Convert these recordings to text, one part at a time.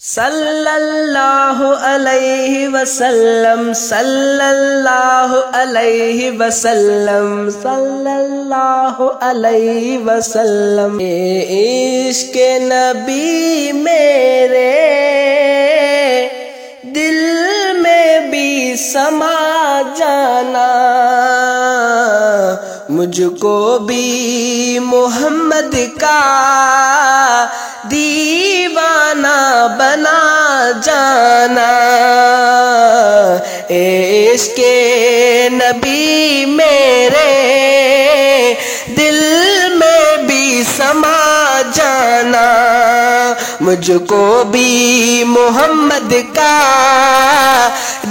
صلی اللہ علیہ وسلم صلی اللہ علیہ وسلم صلی اللہ علیہ وسلم عشق نبی میرے دل میں بھی سما جانا، مجھ کو بھی محمد کا دیوانہ بنا جانا، عشق نبی میرے دل میں بھی سما جانا، مجھ کو بھی محمد کا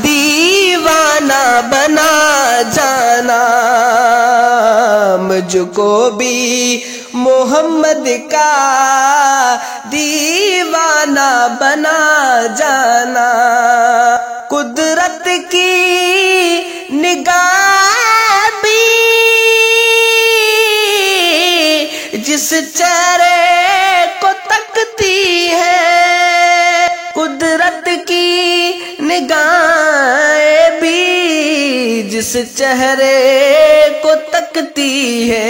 دیوانہ بنا جانا، مجھ کو بھی محمد کا دیوانہ بنا جانا، قدرت کی نگاہ بھی جس چہرے کو تکتی ہے، قدرت کی نگاہ بھی جس چہرے کو تکتی ہے،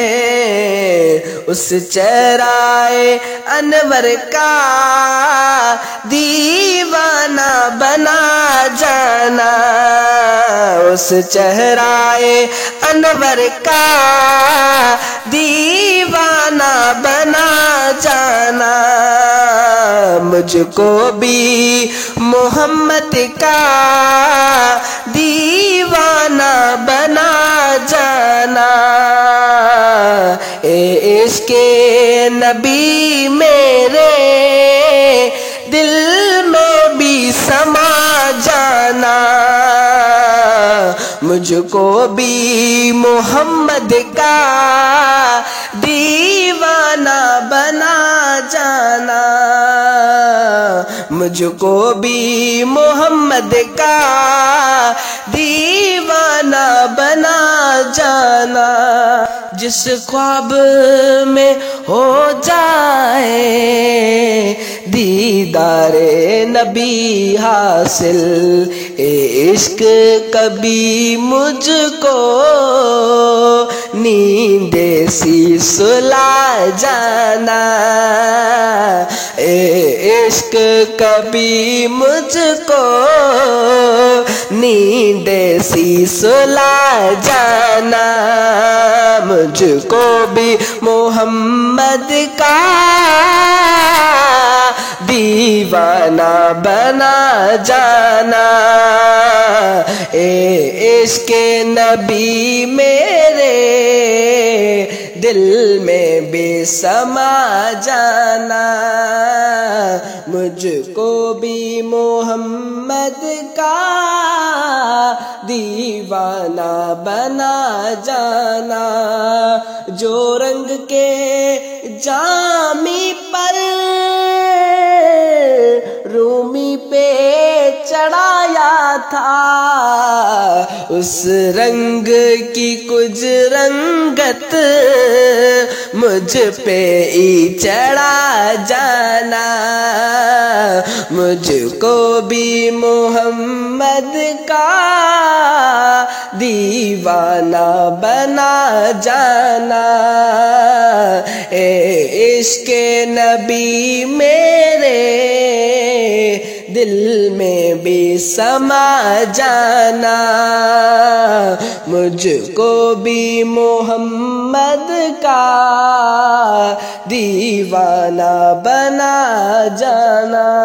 اس چہرہ انور کا دیوانہ بنا جانا، اس چہرہ انور کا دیوانہ بنا جانا، مجھ کو بھی محمد کا دیوانہ بنا جانا، عشق نبی میرے دل میں بھی سما جانا، مجھ کو بھی محمد کا دیوانہ بنا جانا، مجھ کو بھی محمد کا دیوانہ بنا جانا، جس خواب میں ہو جائے دیدار نبی حاصل، عشق کبھی مجھ کو نیند سی سلا جانا، عشق کبھی مجھ کو نیند سی سلا جانا، مجھ کو بھی محمد کا دیوانہ بنا جانا، عشق نبی میرے دل میں بھی سما جانا، مجھ کو بھی محمد کا دیوانہ بنا جانا، جو رنگ کے جامی پر رومی پہ چڑھایا تھا، اس رنگ کی کچھ رنگت مجھ پہ ہی چڑھا جانا، مجھ کو بھی محمد کا دیوانہ بنا جانا، عشق نبی میرے دل میں بھی سما جانا، مجھ کو بھی محمد کا دیوانہ بنا جانا۔